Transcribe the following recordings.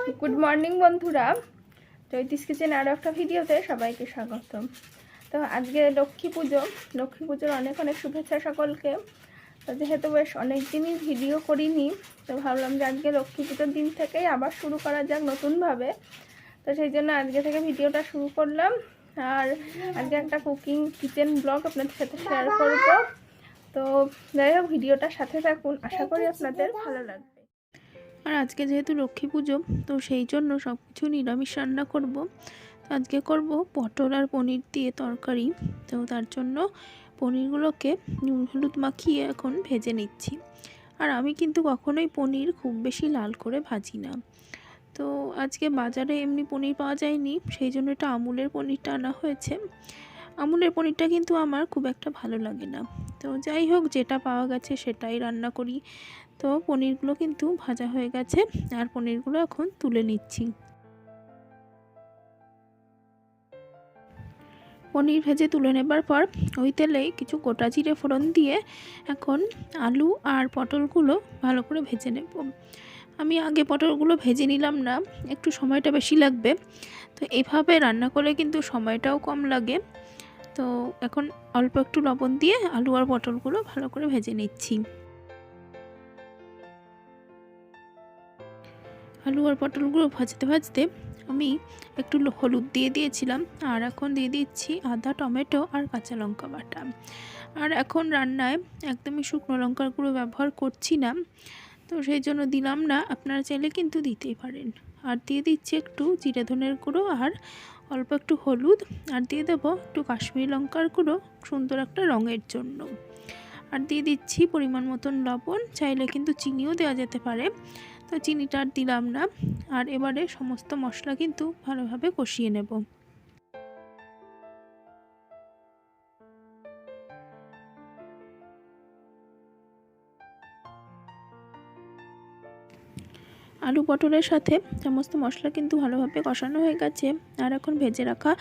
Good morning বন্ধুরা, জয়তিস kitchen আরও একটা ভিডিওতে সবাইকে স্বাগতম। তো আজকে লক্ষ্মী পুজোর অনেক অনেক শুভেচ্ছা সকলকে। তো যেহেতু বেশ অনেক দিনই ভিডিও করিনি, তো ভাবলাম যে আজকে লক্ষ্মী পুজোর দিন থেকেই আবার শুরু করা যাক নতুনভাবে। তো সেই জন্য আজকে থেকে ভিডিওটা শুরু করলাম। আর আজকে একটা কুকিং কিচেন ব্লগ আপনাদের সাথে শেয়ার করব। তো যাই হোক, ভিডিওটার সাথে থাকুন, আশা করি আপনাদের ভালো লাগবে। আর আজকে যেহেতু লক্ষ্মী পুজো, তো সেই জন্য সব কিছু নিরামিষ রান্না করব। তো আজকে করব পটল আর পনির দিয়ে তরকারি। তো তার জন্য পনিরগুলোকে নুন হলুদ মাখিয়ে এখন ভেজে নিচ্ছি। আর আমি কিন্তু কখনোই পনির খুব বেশি লাল করে ভাজি না। তো আজকে বাজারে এমনি পনির পাওয়া যায়নি, সেই জন্য এটা আমুলের পনিরটা আনা হয়েছে। আমুলের পনিরটা কিন্তু আমার খুব একটা ভালো লাগে না। তো যাই হোক, যেটা পাওয়া গেছে সেটাই রান্না করি। তো পনিরগুলো কিন্তু ভাজা হয়ে গেছে, আর পনিরগুলো এখন তুলে নিচ্ছি। পনির ভেজে তুলে নেবার পর ওই তেলেই কিছু গোটা জিরে ফোড়ন দিয়ে এখন আলু আর পটলগুলো ভালো করে ভেজে নেব। আমি আগে পটলগুলো ভেজে নিলাম না, একটু সময়টা বেশি লাগবে। তো এইভাবে রান্না করলে কিন্তু সময়টাও কম লাগে। তো এখন অল্প একটু লবণ দিয়ে আলু আর পটলগুলো ভালো করে ভেজে নিচ্ছি। আলু আর পটলগুলো ভাজতে ভাজতে আমি একটু হলুদ দিয়ে দিয়েছিলাম, আর এখন দিয়ে দিচ্ছি আদা, টমেটো আর কাঁচা লঙ্কা বাটা। আর এখন রান্নায় একদমই শুকনো লঙ্কার গুঁড়ো ব্যবহার করছি না, তো সেই জন্য দিলাম না। আপনারা চাইলে কিন্তু দিতেই পারেন। আর দিয়ে দিচ্ছি একটু জিরে ধনের গুঁড়ো আর অল্প একটু হলুদ, আর দিয়ে দেবো একটু কাশ্মীরি লঙ্কার গুঁড়ো সুন্দর একটা রঙের জন্য। আর দিয়ে দিচ্ছি পরিমাণ মতন লবণ, চাইলে কিন্তু চিনিও দেওয়া যেতে পারে। তো চিনিটা আর দিলাম না। আর এবারে সমস্ত মশলা কিন্তু ভালোভাবে কষিয়ে নেব। আলু পটলের সাথে সমস্ত মশলা কিন্তু ভালোভাবে কষানো হয়ে গেছে। আর এখন ভেজে রাখা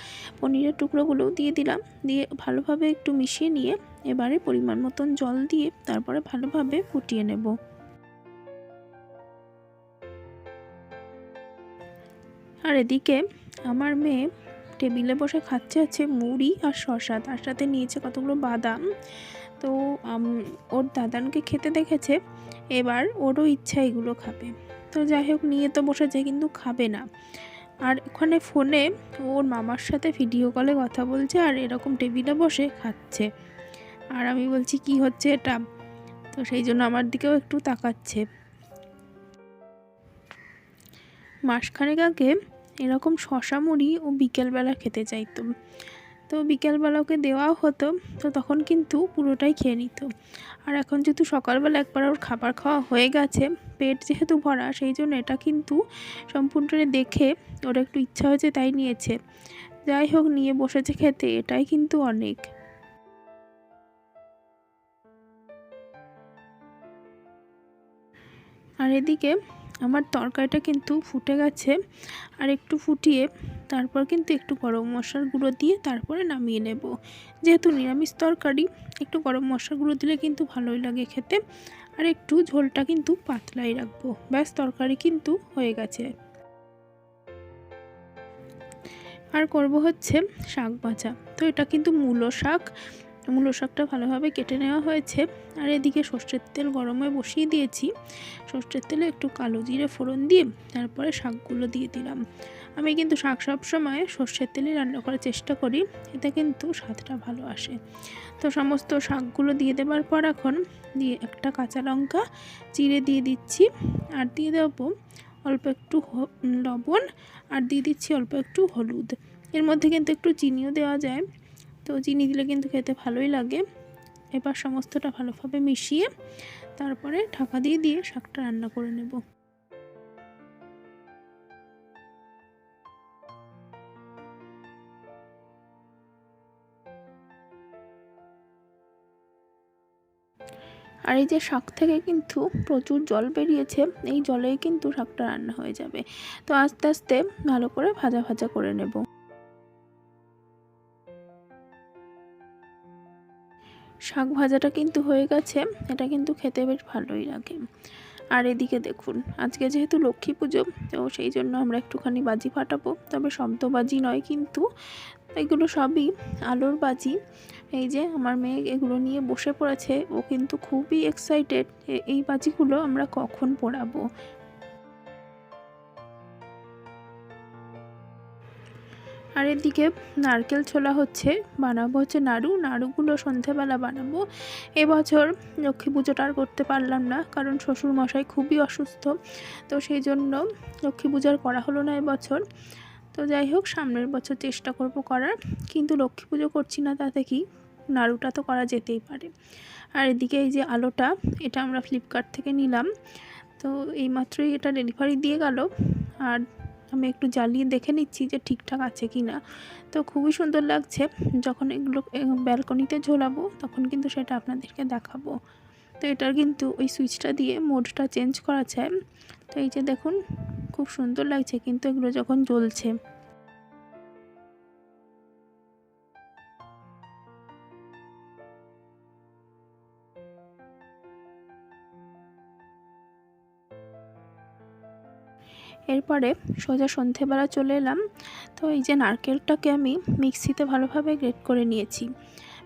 পনিরের টুকরোগুলো দিয়ে দিলাম, দিয়ে ভালোভাবে একটু মিশিয়ে নিয়ে এবারে পরিমাণ মতন জল দিয়ে তারপরে ভালোভাবে ফুটিয়ে নেব। আর এদিকে আমার মেয়ে টেবিলে বসে খাচ্ছে হচ্ছে মুড়ি আর শসা, তার সাথে নিয়েছে কতগুলো বাদাম। তো ওর দাদানকে খেতে দেখেছে, এবার ওরও ইচ্ছা এগুলো খাবে। তো যাই হোক, নিয়ে তো বসেছে কিন্তু খাবে না। আর ওখানে ফোনে ওর মামার সাথে ভিডিও কলে কথা বলছে, আর এরকম টেবিলে বসে খাচ্ছে। আর আমি বলছি কি হচ্ছে এটা, তো সেই জন্য আমার দিকেও একটু তাকাচ্ছে। মাসখানেক আগে এরকম শসা মুড়ি ও বিকেলবেলা খেতে চাইতো, তো বিকেলবেলা ওকে দেওয়াও হতো, তো তখন কিন্তু পুরোটাই খেয়ে নিত। আর এখন যেহেতু সকালবেলা একবার ওর খাবার খাওয়া হয়ে গেছে, পেট যেহেতু ভরা, সেই জন্য এটা কিন্তু সম্পূর্ণটা দেখে ওর একটু ইচ্ছা হয়েছে, তাই নিয়েছে। যাই হোক, নিয়ে বসেছে খেতে, এটাই কিন্তু অনেক। আর এদিকে আমার তরকারিটা কিন্তু ফুটে গেছে, আর একটু ফুটিয়ে তারপর কিন্তু একটু গরম মশলার গুঁড়ো দিয়ে তারপরে নামিয়ে নেব। যেহেতু নিরামিষ তরকারি, একটু গরম মশলার গুঁড়ো দিলে কিন্তু ভালোই লাগে খেতে। আর একটু ঝোলটা কিন্তু পাতলাই রাখবো, ব্যাস তরকারি কিন্তু হয়ে গেছে। আর করব হচ্ছে শাক ভাজা। তো এটা কিন্তু মূলো শাকটা ভালোভাবে কেটে নেওয়া হয়েছে। আর এদিকে সর্ষের তেল গরমে বসিয়ে দিয়েছি। সর্ষের তেলে একটু কালো জিরে ফোড়ন দিয়ে তারপরে শাকগুলো দিয়ে দিলাম। আমি কিন্তু শাক সবসময় সর্ষের তেলে রান্না করার চেষ্টা করি, এতে কিন্তু স্বাদটা ভালো আসে। তো সমস্ত শাকগুলো দিয়ে দেওয়ার পর এখন দিয়ে একটা কাঁচা লঙ্কা চিড়ে দিয়ে দিচ্ছি, আর দিয়ে দেবো অল্প একটু লবণ, আর দিয়ে দিচ্ছি অল্প একটু হলুদ। এর মধ্যে কিন্তু একটু চিনিও দেওয়া যায়, তো চিনি দিলে কিন্তু খেতে ভালোই লাগে। এবার সমস্তটা ভালোভাবে মিশিয়ে তারপরে ঢাকা দিয়ে দিয়ে শাকটা রান্না করে নেব। আর এই যে শাক থেকে কিন্তু প্রচুর জল বেরিয়েছে, এই জলেই কিন্তু শাকটা রান্না হয়ে যাবে। তো আস্তে আস্তে ভালো করে ভাজা ভাজা করে নেব। শাক ভাজাটা কিন্তু হয়ে গেছে, এটা কিন্তু খেতে বেশ ভালোই লাগে। আর এদিকে দেখুন, আজকে যেহেতু লক্ষ্মী পুজো, তো সেই জন্য আমরা একটুখানি বাজি ফাটাবো, তবে শব্দ বাজি নয়, কিন্তু এগুলো সবই আলোর বাজি। এই যে আমার মেয়ে এগুলো নিয়ে বসে পড়েছে, ও কিন্তু খুবই এক্সাইটেড এই বাজিগুলো আমরা কখন পোড়াবো। আর এদিকে নারকেল ছোলা হচ্ছে, বানাবো হচ্ছে নাড়ুগুলো সন্ধ্যাবেলা বানাবো। এবছর লক্ষ্মী পুজোটা আর করতে পারলাম না, কারণ শ্বশুর মশাই খুবই অসুস্থ, তো সেই জন্য লক্ষ্মী পূজার করা হলো না এবছর। তো যাই হোক, সামনের বছর চেষ্টা করব করার, কিন্তু লক্ষ্মী পুজো করছি না, তাতে কি, নাড়ুটা তো করা যেতেই পারে। আর এদিকে এই যে আলোটা, এটা আমরা ফ্লিপকার্ট থেকে নিলাম, তো এইমাত্রই এটা ডেলিভারি দিয়ে গেল, আর আমি একটু জ্বালিয়ে দেখে নিচ্ছি যে ঠিকঠাক আছে কি না। তো খুবই সুন্দর লাগছে, যখন এগুলো ব্যালকনিতে ঝোলাবো তখন কিন্তু সেটা আপনাদেরকে দেখাবো। তো এটার কিন্তু ওই সুইচটা দিয়ে মোডটা চেঞ্জ করা যায়। তো এই যে দেখুন, খুব সুন্দর লাগছে কিন্তু এগুলো যখন জ্বলছে। এরপরে সোজা সন্ধেবেলা চলে এলাম। তো এই যে নারকেলটাকে আমি মিক্সিতে ভালোভাবে গ্রেট করে নিয়েছি।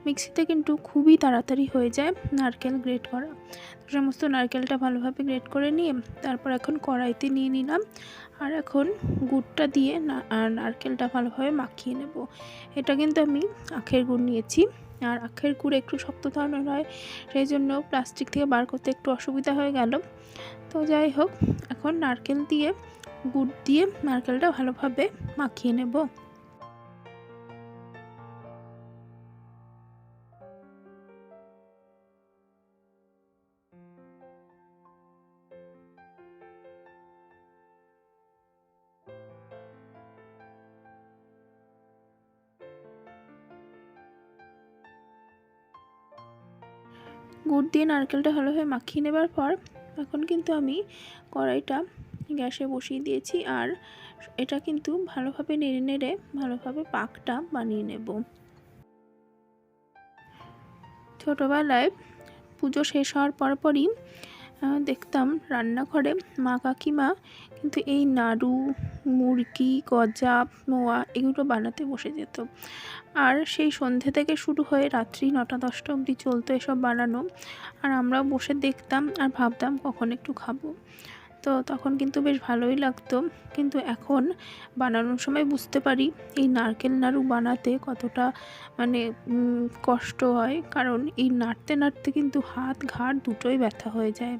মিক্সিতে কিন্তু খুবই তাড়াতাড়ি হয়ে যায় নারকেল গ্রেট করা। সমস্ত নারকেলটা ভালোভাবে গ্রেট করে নিয়ে তারপর এখন কড়াইতে নিয়ে নিলাম, আর এখন গুড়টা দিয়ে নারকেলটা ভালোভাবে মাখিয়ে নেব। এটা কিন্তু আমি আখের গুড় নিয়েছি, আর আখের গুড় একটু শক্ত ধরনের হয়, সেই জন্য প্লাস্টিক থেকে বার করতে একটু অসুবিধা হয়ে গেল। তো যাই হোক, এখন নারকেল দিয়ে গুড় দিয়ে নারকেলটা ভালোভাবে মাখিয়ে নেব। গুড় দিয়ে নারকেলটা ভালোভাবে মাখিয়ে নেবার পর এখন কিন্তু আমি কড়াইটা গ্যাসে বসিয়ে দিয়েছি, আর এটা কিন্তু ভালোভাবে নেড়ে নেড়ে ভালোভাবে পাকটা বানিয়ে নেব। ছোটোবেলায় পুজো শেষ হওয়ার পরপরই দেখতাম রান্নাঘরে মা কাকিমা কিন্তু এই নাড়ু, মুরকি, গজা, মোয়া এগুলো বানাতে বসে যেত, আর সেই সন্ধে থেকে শুরু হয়ে রাত্রি 9টা-10টা অবধি চলতো এসব বানানো, আর আমরাও বসে দেখতাম আর ভাবতাম কখন একটু খাবো। তো তখন কিন্তু বেশ ভালোই লাগতো, কিন্তু এখন বানানোর সময় বুঝতে পারি এই নারকেল নাড়ু বানাতে কতটা মানে কষ্ট হয়, কারণ এই নাড়তে নাড়তে কিন্তু হাত ঘাড় দুটোই ব্যথা হয়ে যায়।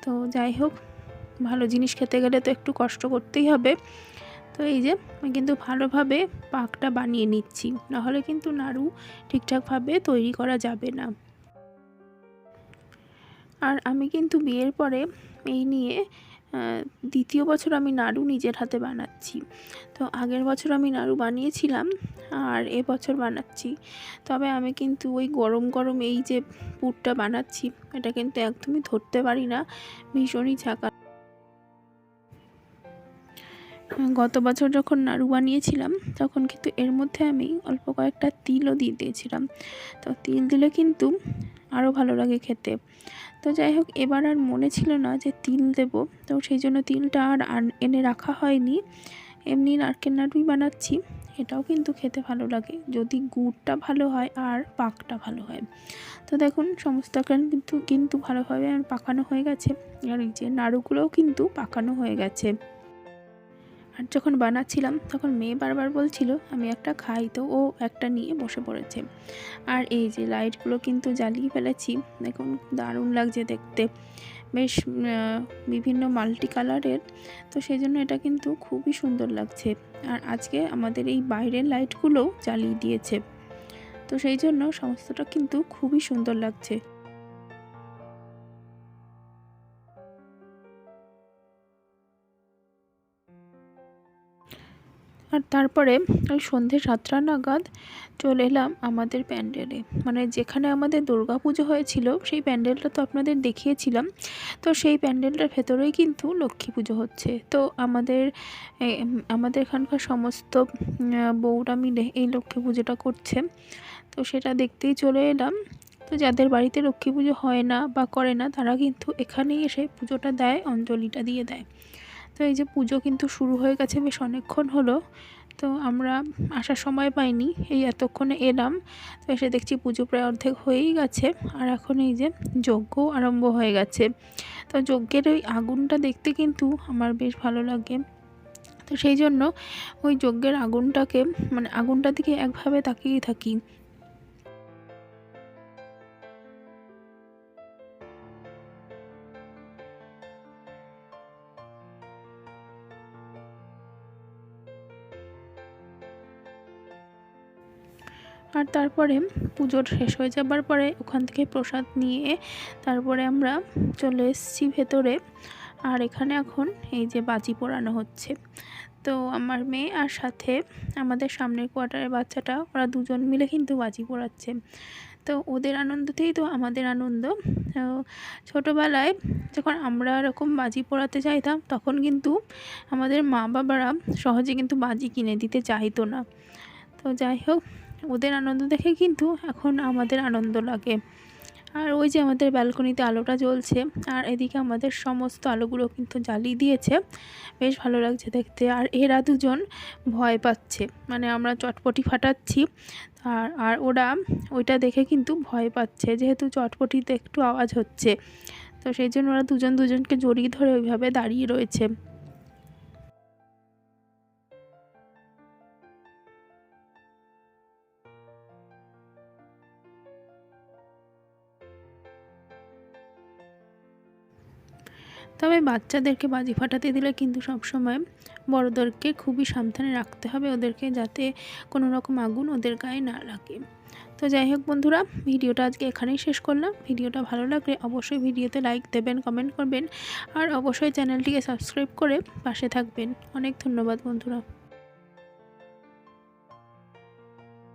তো যাই হোক, ভালো জিনিস খেতে গেলে তো একটু কষ্ট করতেই হবে। তো এই যে আমি কিন্তু ভালোভাবে পাকটা বানিয়ে নিচ্ছি, নাহলে কিন্তু নাড়ু ঠিকঠাকভাবে তৈরি করা যাবে না। আর আমি কিন্তু বিয়ের পরে এই নিয়ে দ্বিতীয় বছর আমি নাড়ু নিজের হাতে বানাচ্ছি। তো আগের বছর আমি নাড়ু বানিয়েছিলাম, আর এবছর বানাচ্ছি। তবে আমি কিন্তু ওই গরম গরম এই যে পুরটা বানাচ্ছি, এটা কিন্তু একদমই ধরতে পারি না, ভীষণই ঝাঁকা। গত বছর যখন নাড়ু বানিয়েছিলাম তখন কিন্তু এর মধ্যে আমি অল্প কয়েকটা তিলও দিয়ে দিয়েছিলাম। তো তিল দিলে কিন্তু আরও ভালো লাগে খেতে। তো যাই হোক, এবার আর মনে ছিল না যে তিল দেব, তো সেই জন্য তিলটা আর এনে রাখা হয়নি। এমনি নারকেল নাড়ুই বানাচ্ছি, এটাও কিন্তু খেতে ভালো লাগে যদি গুড়টা ভালো হয় আর পাকটা ভালো হয়। তো দেখুন, সমস্ত কিন্তু ভালোভাবে আমার পাকানো হয়ে গেছে, আর এই যে নাড়ুগুলোও কিন্তু পাকানো হয়ে গেছে। আর যখন বানাচ্ছিলাম তখন মেয়ে বারবার বলছিল আমি একটা খাই, তো ও একটা নিয়ে বসে পড়েছে। আর এই যে লাইটগুলো কিন্তু জ্বালিয়ে ফেলেছি, দেখুন দারুণ লাগছে দেখতে, বেশ বিভিন্ন মাল্টি কালারের, তো সেই জন্য এটা কিন্তু খুবই সুন্দর লাগছে। আর আজকে আমাদের এই বাইরের লাইটগুলোও জ্বালিয়ে দিয়েছে, তো সেই জন্য সমস্তটা কিন্তু খুবই সুন্দর লাগছে। আর তারপরে ওই সন্ধ্যে 7টা নাগাদ চলে এলাম আমাদের প্যান্ডেলে, মানে যেখানে আমাদের দুর্গা পুজো হয়েছিল সেই প্যান্ডেলটা তো আপনাদের দেখিয়েছিলাম। তো সেই প্যান্ডেলটার ভেতরেই কিন্তু লক্ষ্মী পুজো হচ্ছে। তো আমাদের এখানকার সমস্ত বউরা মিলে এই লক্ষ্মী পুজোটা করছে, তো সেটা দেখতেই চলে এলাম। তো যাদের বাড়িতে লক্ষ্মী পুজো হয় না বা করে না তারা কিন্তু এখানেই এসে পুজোটা দেয়, অঞ্জলিটা দিয়ে দেয়। তো এই যে পুজো কিন্তু শুরু হয়ে গেছে বেশ অনেকক্ষণ হলো। তো আমরা আসার সময় পাইনি, এই এতক্ষণে এলাম। তো এসে দেখছি পুজো প্রায় অর্ধেক হয়েই গেছে, আর এখন এই যে যজ্ঞ আরম্ভ হয়ে গেছে। তো যজ্ঞের ওই আগুনটা দেখতে কিন্তু আমার বেশ ভালো লাগে। তো সেই জন্য ওই যজ্ঞের আগুনটাকে মানে আগুনটার দিকে একভাবে তাকিয়ে থাকি। আর তারপরে পুজোর শেষ হয়ে যাবার পরে ওখান থেকে প্রসাদ নিয়ে তারপরে আমরা চলে এসেছি ভেতরে। আর এখানে এখন এই যে বাজি পোড়ানো হচ্ছে। তো আমার মেয়ে আর সাথে আমাদের সামনের কোয়ার্টারের বাচ্চাটা, ওরা দুজন মিলে কিন্তু বাজি পোড়াচ্ছে। তো ওদের আনন্দতেই তো আমাদের আনন্দ। তো ছোটোবেলায় যখন আমরা এরকম বাজি পোড়াতে চাইতাম তখন কিন্তু আমাদের মা বাবারা সহজে কিন্তু বাজি কিনে দিতে চাইতো না। তো যাই হোক, ওদের আনন্দ দেখে কিন্তু এখন আমাদের আনন্দ লাগে। আর ওই যে আমাদের ব্যালকনিতে আলোটা জ্বলছে, আর এদিকে আমাদের সমস্ত আলোগুলো কিন্তু জ্বালিয়ে দিয়েছে, বেশ ভালো লাগছে দেখতে। আর এরা দুজন ভয় পাচ্ছে, মানে আমরা চটপটি ফাটাচ্ছি আর আর ওরা ওইটা দেখে কিন্তু ভয় পাচ্ছে, যেহেতু চটপটিতে একটু আওয়াজ হচ্ছে। তো সেই জন্য ওরা দুজন দুজনকে জড়িয়ে ধরে ওইভাবে দাঁড়িয়ে রয়েছে। তবে বাচ্চাদেরকে বাজি ফাটাতে দিলে কিন্তু সবসময় বড়োদেরকে খুবই সাবধানে রাখতে হবে ওদেরকে, যাতে কোনো রকম আগুন ওদের গায়ে না লাগে। তো যাই হোক বন্ধুরা, ভিডিওটা আজকে এখানেই শেষ করলাম। ভিডিওটা ভালো লাগলে অবশ্যই ভিডিওতে লাইক দেবেন, কমেন্ট করবেন, আর অবশ্যই চ্যানেলটিকে সাবস্ক্রাইব করে পাশে থাকবেন। অনেক ধন্যবাদ বন্ধুরা।